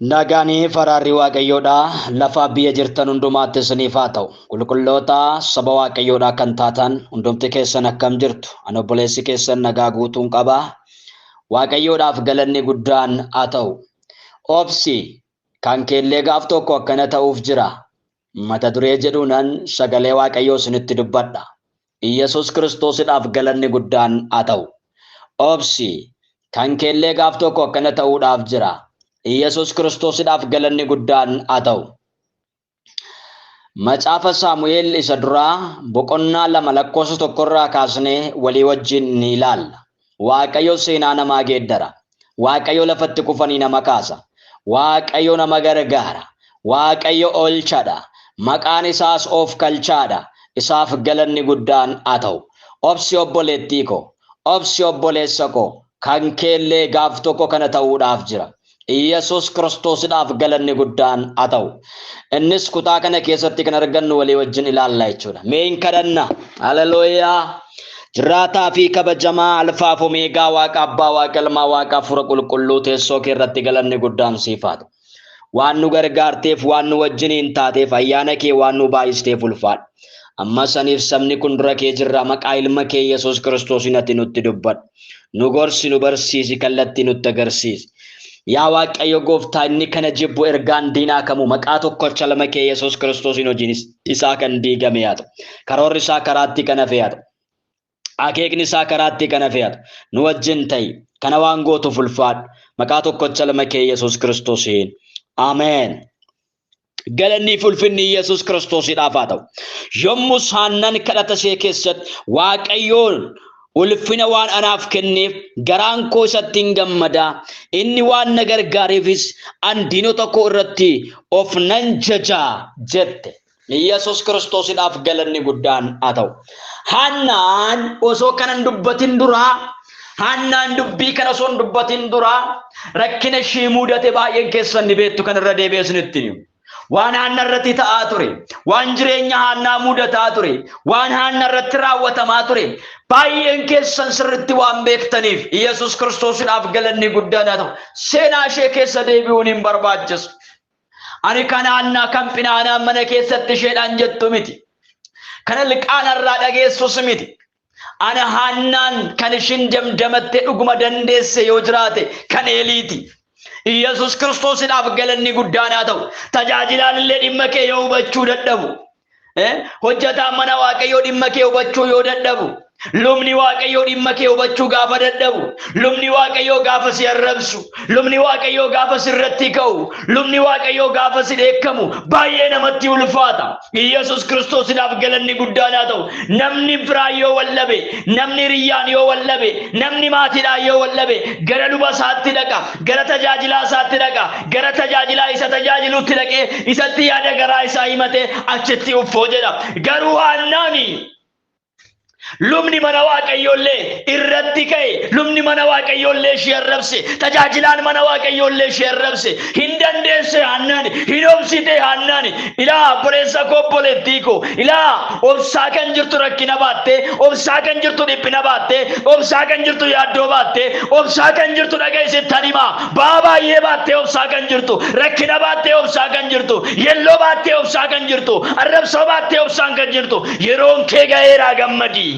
Nagaanii faraarri Waaqayyoodhaa lafa biyya jirtan hundumaatti isiniif haa ta'u. Qulqulloota saba Waaqayyoodhaa kan taatan hundumti keessan akkam jirtu? Ani obboleessi keessan nagaa guutuun qabaa. Waaqayyoodhaaf galanni guddaan haa ta'u. Obsi kan keellee gaaf tokko akkana ta'uuf jira. Mata duree jedhuunan sagalee Waaqayyoo isinitti dubbadha. Iyesuus Kiristoosidhaaf galanni guddaan haa ta'u. Obsi kan keellee gaaf tokko akkana ta'uudhaaf jira. Iyesuus Kiristoosidhaaf galanni guddaan haa ta'u. Macaafa Saamu'eel isa duraa boqonnaa 2:1 kaasnee walii wajjin ni ilaalla. Waaqayyo seenaa namaa geeddara. Waaqayyo lafatti kufanii nama kaasa. Waaqayyo nama gargaara. Waaqayyo oolchaadha. Maqaan isaas of kalchaadha. Isaaf galanni guddaan haa ta'u. Obsi obboleettii ko, obsi obboleessa ko, kan keellee gaaf tokko kana ta'uudhaaf jira. Iyesuus Kiristoosidhaaf galanni guddaan haa ta'u. Innis kutaa kana keessatti kan argannu walii wajjin ilaalla jechuudha. Mee hin kadhanna. Haleluuyaa. Jiraataa fi kabajamaa alfaaf omeegaa Waaqa Abbaa, Waaqa Ilmaa, Waaqa Hafuura Qulqulluu teessoo kee irratti galanni guddaan siif haa ta'u. Waan nu gargaarteef, waan nu wajjiniin taateef, ayyaana kee waan nu baay'isteef ulfaadha. Amma saniif sabni kun dura kee jirra. Maqaa ilma kee Iyesuus Kiristoosiin ati nutti dubbadhu. Nu gorsi, nu barsiisi, kallattii nutti agarsiisi. Yaa Waaqayyo Gooftaa, inni kana jibbu ergaan diinaa kamuu maqaa tokkocha lama kee Yesuus Kiristoosiin hojiin isaa kan diigame haa ta'u. Karoorri isaa karaatti kan hafe haa ta'u. Akeekni isaa karaatti kan hafe haa ta'u. Nu wajjin ta'i. Kana waan gootuuf ulfaadhu. Maqaa tokkocha lama kee Yesuus Kiristoosiin. Ameen. Galanni fi ulfinni Yesuus Kiristoosiidhaaf haa ta'u. Yommuu Haannaan kadhata ishee keessatti Waaqayyoon ulfina waan anaaf kenneef garaan koo isatti hin gammadaa. Inni waan na gargaareefis an diinota koo irratti of nan jajaa jette. Iyesuus Kiristoosidhaaf galanni guddaan haa ta'u. Haannaan osoo kanan dubbatin duraa, Haannaan dubbii kana osoo hin dubbatin duraa rakkina ishii mudate baay'een keessan ni beektu, kan irra deebi'ee isinitti himu. Waan Haannaa irratti ta'aa ture, waan jireenya Haannaa mudataa ture, waan Haannaa irratti raawwatamaa ture, baay'een keessan sirriitti waan beektaniif Iyesuus Kiristoosidhaaf galanni guddaan haa ta'u. Seenaa ishee keessa deebi'uun hin barbaachisu. Ani kan Haannaa kan Phinaanaan mana keessatti isheedhaan jettu miti. Kana liqaanarraa dhageessus miti. Ani Haannaan kan ishiin damdamattee dhuguma dandeesse yoo jiraate kan Eeliiti. Iyesuus Kiristoosidhaaf galanni guddaan haa ta'u. Tajaajilaan illee dhimma kee yoo hubachuu dadhabu, hojjetaan mana Waaqayyoo dhimma kee hubachuu yoo dadhabu, lubni Waaqayyoo dhimma kee hubachuu gaafa dadhabu, lubni Waaqayyoo gaafa si arrabsu, lubni Waaqayyoo gaafa sirratti ka'u, lubni Waaqayyoo gaafa si dheekkamu baay'ee namatti ulfaata. Iyesuus Kiristoosidhaaf galanni guddaan haa ta'u. Namni biraan yoo wallabe, namni riyyaan yoo wallabe, namni maatiidhaan yoo wallabe gara luba isaatti dhaqa, gara tajaajilaa isaatti dhaqa, gara tajaajilaa isa tajaajilutti dhaqee isatti yaada garaa isaa himatee achitti uffoo jedha. Garuu Haannaani lubni mana Waaqayyoollee irratti ka'e, lubni mana Waaqayyoollee ishee arrabse, tajaajilaan mana Waaqayyoollee ishee arrabse. Hin dandeesse Haannaan, hin obsite Haannaan. Ilaa obboleessa koo, obboleettii koo, ilaa obsaa kan jirtu rakkina baattee, obsaa kan jirtu dhiphina baattee, obsaa kan jirtu yaaddoo baattee, obsaa kan jirtu dhageessittan himaa. Ba'aa baay'ee baattee obsaa kan jirtu, rakkina baattee obsaa kan jirtu, yelloo baattee obsaa kan jirtu, arrabsoo baattee obsaan kan jirtu. Yeroon kee ga'eeraa gammadi.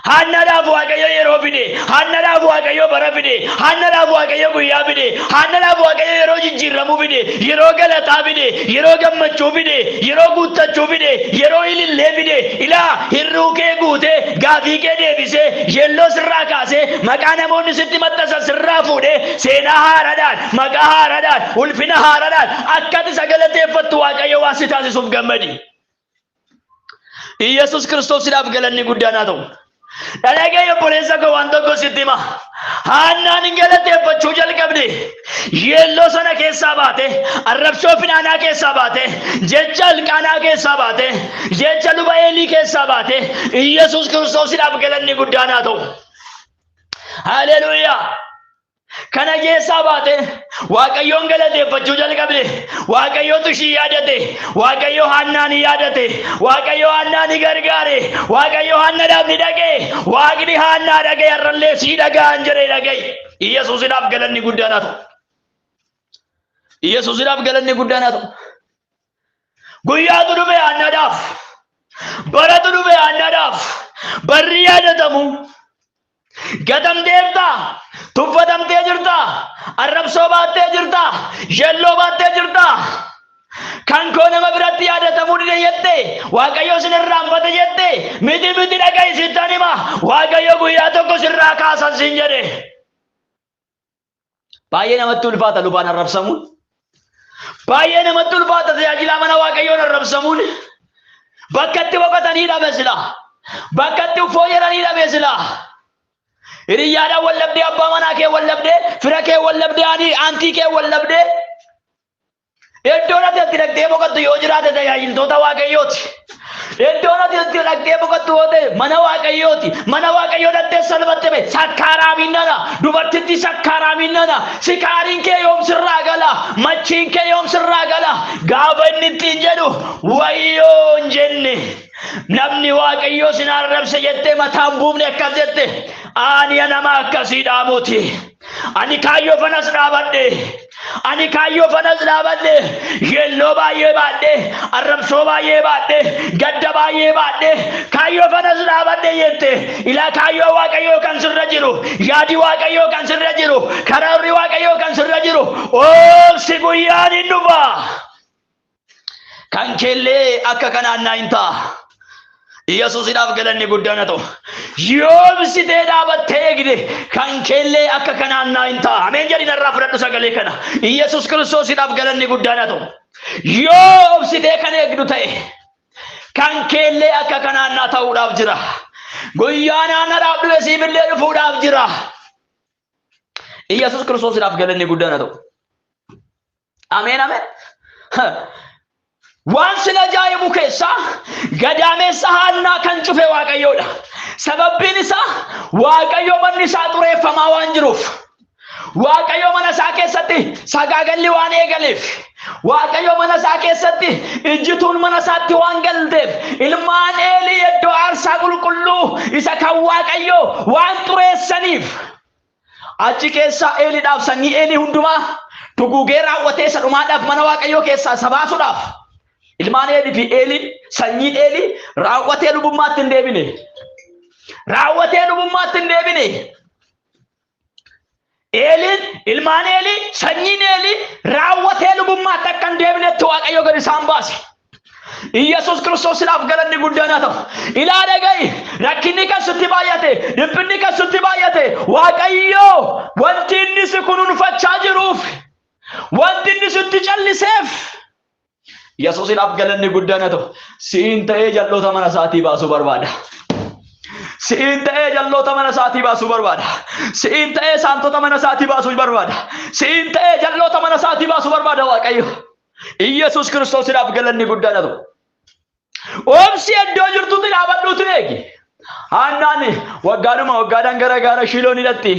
Haannaadhaaf Waaqayyo yeroo fide, Haannaadhaaf Waaqayyo bara fide, Haannaadhaaf Waaqayyo guyyaa fide, Haannaadhaaf Waaqayyo yeroo jijjiiramuu fide, yeroo galataa fide, yeroo gammachuu fide, yeroo guuttachuu fide, yeroo ilillee fide. Ilaa hirruu kee guutee gaafii kee deebisee yelloo sirraa kaasee maqaa namoonni sitti maxxansan sirraa fuudhee seenaa haaraadhaan, maqaa haaraadhaan, ulfina haaraadhaan akka ati galateeffattu Waaqayyo waan si taasisuuf gammadi. Iyesuus Kiristoosidhaaf galanni guddaan haa ta'u. Dhagee obboleessa koo waan tokko sitti hima. Haannaan galateeffachuu jalqabde yelloo sana keessaa baate, arrabsoo Phinaanaa keessaa baate, jecha Hilqaanaa keessaa baate, jecha luba Eelii keessaa baate. Iyesuus Kiristoosidhaaf galanni guddaan haa ta'u. Haleluuyaa. Kana keessaa baate Waaqayyoon galateeffachuu jalqabde. Waaqayyootu ishii yaadate, Waaqayyo Haannaan yaadate, Waaqayyo Haannaan gargaare, Waaqayyo Haannaadhaaf ni dhaga'e, Waaqni Haannaa dhaga'e, har'allee sii dhaga'an jedhee dhaga'e. Yesuusidhaaf galanni guddaan haa ta'u. Yesuusiidhaaf galanni guddaan haa ta'u. Guyyaatu dhufe aannaadhaaf. Baratu dhufe aannaadhaaf. Barri yaadatamu. Gatamteerta. Tuffatamtee jirta. Arrabsoo baattee jirta. Yelloo baattee jirta. Kan koo nama biratti yaadatamuu dide jette. Waaqayyo sinirraanfate jette. Miti dhaga'i sittan hima. Waaqayyo guyyaa tokko sirraa kaasan sin jedhe. Baay'ee namatti ulfaata lubaan arrabsamuun. Baay'ee namatti ulfaata tajaajila mana Waaqayyoon arrabsamuun. Bakka itti boqotanii dhabe sila. Bakka itti uffoo jedhanii dhabe sila. Hiriyyaadhaan wallabdee abbaa manaa kee wallabdee fira kee wallabdee aantii kee wallabdee. Iddoon ati itti dhaqxee boqottu yoo jiraate tajaajiltoota Waaqayyooti. Iddoon ati itti dhaqxee boqottu yoo ta'e mana Waaqayyooti. Mana Waaqayyoo dhattee salphatte be sakkaaraa minnana. Dubartitti sakkaaraa minnana. Sikaariin kee yoom sirraa gala. Machiin kee yoom sirraa gala. Gaafa inni ittiin jedhu wayyoo hin jenne. Namni Waaqayyoo sin arrabse jettee mataan buufne akkas jette. Ani nama akkasii dhaamuuti. Ani kaayyoo fanas dhaabadhe. Ani kaayyoo fanas dhaabadhe. Yelloo baay'ee baadhe. Arrabsoo baay'ee baadhe. Gadda baay'ee baadhe. Kaayyoo fanas dhaabadhe jette. Ilaa kaayyoo Waaqayyoo kan sirra jiru. Yaadi Waaqayyoo kan sirra jiru. Karaarri Waaqayyoo kan sirra jiru. Oobsi guyyaan hin dhufa. Kan keellee akka kanaan naa hin ta'a. Yesuusiidhaaf galanni guddaan haa ta'u. Yoomsitee dhaabattee eegde kan keellee akka kanaan naa hin ta'a. Ameen jedhi narraa fudhadhu sagalee kana. Yesuus Kiristoosiidhaaf galanni guddaan haa ta'u. Yoomsitee kan eegdu ta'e kan keellee akka kanaan naa ta'uudhaaf jira. Guyyaan aannaadhaaf dhufe siifillee dhufuudhaaf jira. Yesuus Kiristoosiidhaaf galanni guddaan haa ta'u. Ameen ameen. Waan sin ajaa'ibu keessa gadaameessa Haannaa kan cufe Waaqayyoodha. Sababbiin isaa Waaqayyo manni isaa xureeffamaa waan jiruuf. Waaqayyo mana isaa keessatti sagaagalli waan eegaleef. Waaqayyo mana isaa keessatti ijjituun mana isaatti waan galteef. Ilmaan Eelii iddoo aarsaa qulqulluu isa kan Waaqayyo waan xureessaniif. Achi keessa Eeliidhaaf sanyii Eelii hundumaa tugugee raawwatee isa dhumaadhaaf mana Waaqayyoo keessaa sabaasuudhaaf. Ilmaan Eelii fi Eelii sanyiin Eelii raawwatee lubummaatti hin deebine. Raawwatee lubummaatti hin deebine. Eeliin ilmaan Eelii sanyiin Eelii raawwatee lubummaatti akka hin deebinetti Waaqayyo gad isaan baase. Yesuus Kiristoosiidhaaf galanni guddaan haa ta'u. Ilaa dhaga'i rakkinni kan sitti baay'ate dhiphinni kan sitti baay'ate Waaqayyo wanti inni si kunuunfachaa jiruuf wanti inni sitti calliseef. Yesuusiidhaaf galanni guddaan haa ta'u. Siin ta'ee jalloota mana isaatii baasuu barbaada. Siin ta'ee jalloota mana isaatii baasuu barbaada. Siin ta'ee saamtota mana isaatii baasuu barbaada. Siin ta'ee jalloota mana isaatii baasuu barbaada Waaqayyo. Yesuus Kiristoosiidhaaf galanni guddaan haa ta'u. Oomsi iddoo jirtutti dhaabadhuutu eegi. Haannaan waggaadhaan gara gaara Shiiloon hidhatti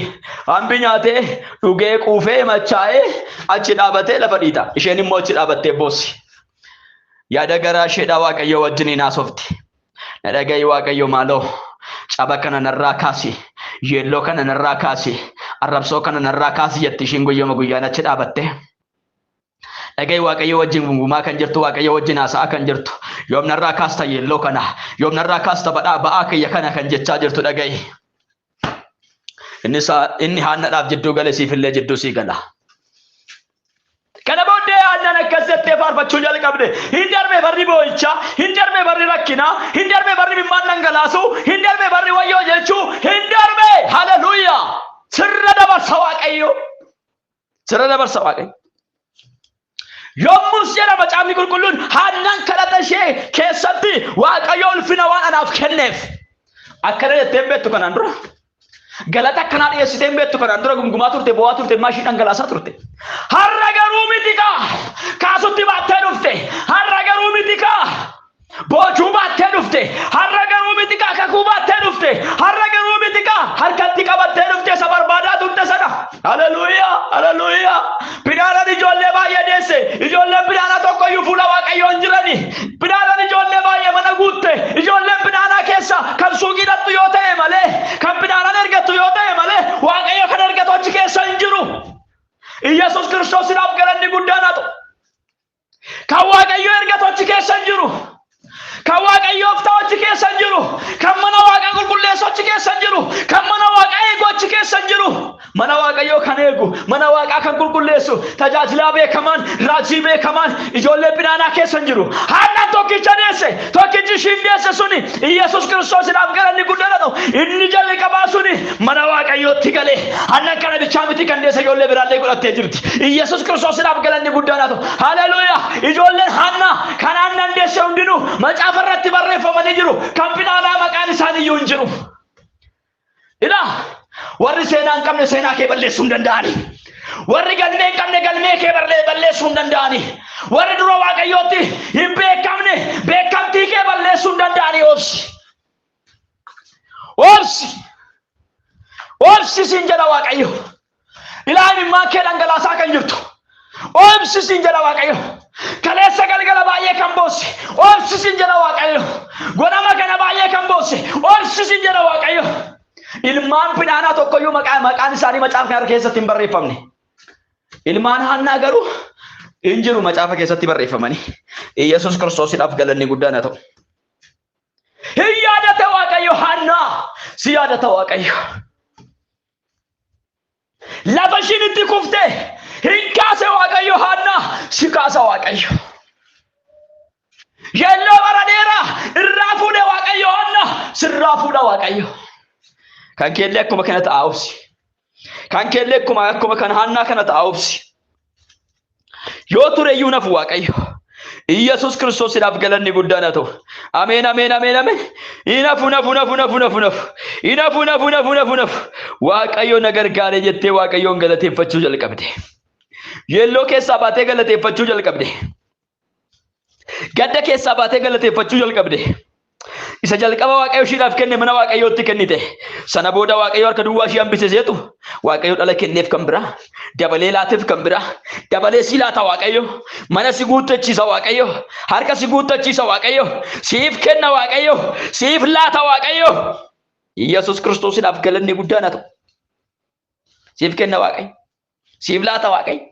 hambi nyaatee dhugee quufee machaa'ee achi dhaabatee lafa dhiita. Isheen immoo achi dhaabattee boossi. Yaada garaa isheedhaa Waaqayyo wajjin haasofti. Na dhaga'i Waaqayyo maaloo caba kana narraa kaasi. Yeelloo kana narraa kaasi. Arrabsoo kana narraa kaasi jetti ishiin guyyooma guyyaan achi dhaabatte. Dhaga'i Waaqayyo wajjin gungumaa kan jirtu Waaqayyo wajjin haasa'aa kan jirtu. Yoom narraa kaasta yeelloo kana. Yoom narraa kaasta ba'aa kiyya kana kan jechaa jirtu dhaga'i. Inni Haannaadhaaf jidduu gale siifillee jidduu sii gala. Kana booddee Haannaan akkas jettee faarfachuu jalqabde. Hin darbe barri boo'ichaa, hin darbe barri rakkinaa, hin darbe barri mimmaan dhangalaasuu, hin darbe barri wayyoo jechuu, hin darbe. Haleluuyaa! Sirra dabarsa Waaqayyo. Sirra dabarsa Waaqayyo. Yommus jedha macaafni qulqulluun Haannaan kadhata ishee keessatti Waaqayyo ulfina waan anaaf kenneef. Akkana jettee beektu kanaan dura. Galata akkanaa dhiyeessitee beektu kanaan dura gumgumaa turte boo'aa turte maashii dhangalaasaa turte. Har'a garuu miti kaa kaasutti baattee dhufte. Har'a garuu miti kaa boojuu baattee dhufte. Har'a garuu miti kaa kakuu baattee dhufte. Har'a garuu miti kaa harkatti qabattee dhufte isa barbaadaa turte sana. Haleluuyaa! Haleluuyaa! Bidhaanaan ijoollee baay'ee deesse. Ijoolleen bidhaanaa tokkoyyuu fuula Waaqayyoo hin jirani. Bidhaanaan ijoollee baay'ee mana guutte. Ijoolleen bidhaanaa keessa kan suuqii dhattu yoo ta'e malee kan bidhaanaan ergattu yoo ta'e malee Waaqayyo kan ergatu achi keessa hin jiru. ኢየሱስ ክርስቶስናፍ ገለኒ ጉዳናቶ ከዋቀዮ እርገቶች ከሰን ጅሩ ከዋቀዮ ፍታዎች ከሰን ጅሩ ከመና ዋቀ ቁልቁሌሶች ከሰን ጅሩ ከመና ዋቀ ኤጎች ከሰን ጅሩ መና ዋቀዮ ከነጉ መና ዋቃ ከን ቁልቁሌሱ ተጃጅላ ቤከማን ራጂ ቤከማን ኢጆሌ ቢናና ከሰን ጅሩ ሃና ቶኪቸኔሴ ቶኪጂ ሽንዴሰ ሱኒ ኢየሱስ ክርስቶስናፍ ገለኒ ጉዳናቶ እንጀል ቀባሱኒ መና ዋቀዮ ትገሌ ሃና ከነ ብቻ ምቲ ከንዴሰ ጆሌ ብራሌ ቁለቴ ጅርቲ ኢየሱስ ክርስቶስናፍ ገለኒ ጉዳናቶ ሃሌሉያ ኢጆሌ ሃና ካናና እንደሰ እንዲኑ መጫፈረት በረፈመን ጅሩ ካምፒናና መቃን ሳንዩ እንጅሩ ኢላ ወር ሴናን ቀምነ ሴና ከበለሱ እንደንዳኒ ወር ገልሜ ቀምነ ገልሜ ከበርለ በለሱ እንደንዳኒ ወር ድሮ ዋቀዮቲ ይቤ ቀምነ በከምቲ ከበለሱ እንደንዳኒ ኦብስ ሲንጀራ ዋቀዮ ኢላኒ ማከ ደንገላሳ ከንጅርቱ ኦብስ ሲንጀራ ዋቀዮ kaleessa galgala baay'ee kan boosse oolsisin jedha waaqayyo godama kana baay'ee kan boosse oolsisin jedha waaqayyo ilmaan pidhaanaa tokkoyyuu maqaan isaanii macaafa kana keessatti hin barreeffamne ilmaan Haannaa garuu hin jiru macaafa keessatti barreeffamanii Yesuus Kiristoosiidhaaf galanni guddaan haa ta'u hin yaadata waaqayyo Haannaa si yaadata waaqayyo lafa ishiin itti kuftee hinkaase waaqayyo Haannaa si kaasa waaqayyo yelloo bara dheeraa irraa fuudhe waaqayyo Haannaa sirraa fuudha waaqayyo kan keellee akkuma kana ta'a obsi kan keellee akkuma kana Haannaa kana ta'a obsi yoo tureyyuu nafu waaqayyo ኢየሱስ ክርስቶስናፍ ገለኒ ጉዳና ተው አሜን አሜን አሜን አሜን ኢነፉ ነፉ ነፉ ነፉ ነፉ ነፉ ኢነፉ ነፉ ነፉ ነፉ ነፉ ዋቀዮ ነገር ጋር የቴ ዋቀዮን ገለቴፈቹ ጀልቀብዴ የሎ ኬሳ ባቴ ገለቴፈቹ ጀልቀብዴ ገደ ኬሳ ባቴ ገለቴፈቹ ጀልቀብዴ isa jalqaba waaqayyo shiidhaaf kenne mana waaqayyootti kennite sana booda waaqayyo harka duwwaa ishee hambise seetu waaqayyo dhala kenneef kan biraa dabalee laateef kan biraa dabalee si laata waaqayyo mana si guuttachiisa waaqayyo harka si guuttachiisa waaqayyo siif kenna waaqayyo siif laata waaqayyo ኢየሱስ ክርስቶስናaf galanni guddaan haa ta'u siif kenna waaqayyo siif laata waaqayyo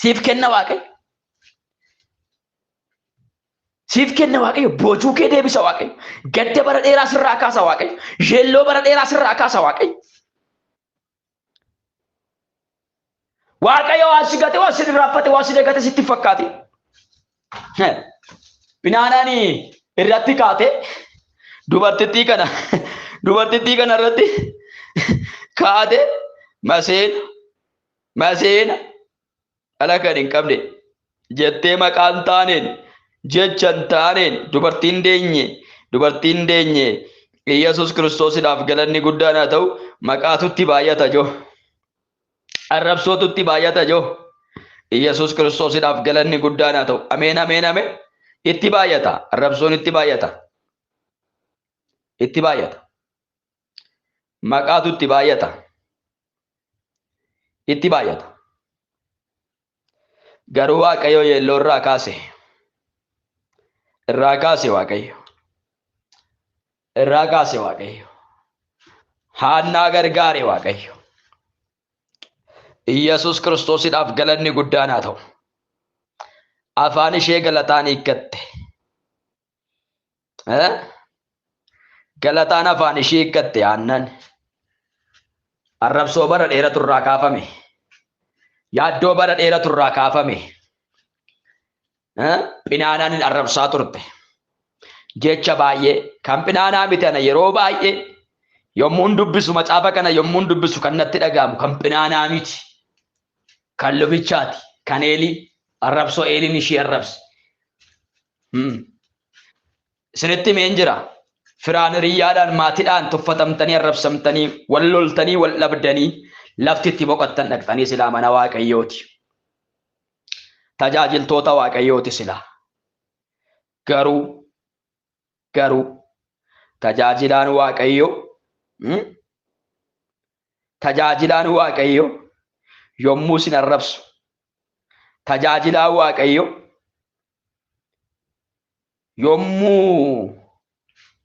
siif kenna waaqayyo siif kenna waaqayyo boojuu kee deebisa waaqayyo gadda bara dheeraa sirraa kaasa waaqayyo yelloo bara dheeraa sirraa kaasa waaqayyo waaqayyo waan si gate waan si raffate waan si dagate sitti fakkaate binaanaani irratti kaate dubartittii kana irratti kaate maseena ala kan hin qabne jettee maqaan taaneen jechan taaneen dubartiin deenye Yesuus Kiristoosinaaf galanni guddaan haa ta'u maqaatutti baay'ata joo arrabsootutti baay'ata joo Yesuus Kiristoosinaaf galanni guddaan haa ta'u ameen ameen ameen itti baay'ata arrabsoon itti baay'ata maqaatutti baay'ata itti baay'ata garuu waaqayyo yelloo irraa kaase waaqayyo Haannaa gargaare waaqayyo ኢየሱስ ክርስቶስናaf galanni guddaan haa ta'u afaan ishee galataan hiikkatte galataan afaan ishee hiikkatte aannan arrabsoo bara dheeratu irraa kaafame yaaddoo bara dheeratu irraa kaafame Pinaanaan arrabsaa turte jecha baay'ee kan pinaanaa miti ana yeroo baay'ee yommuun dubbisu macaafa kana yommuun dubbisu kan natti dhagaamu kan pinaanaa miti kan lubichaati kan Eelii arrabsoo Eeliin ishee arrabse isinitti meen jira firaan hiriyaadhaan maatiidhaan tuffatamtanii arrabsamtanii wal loltanii wal dhabdanii laftitti boqottan dhaqxanii silaa mana waaqayyooti tajaajiltoota waaqayyooti silaa garuu tajaajilaan waaqayyo yommuu sin arrabsu tajaajilaan waaqayyo yommuu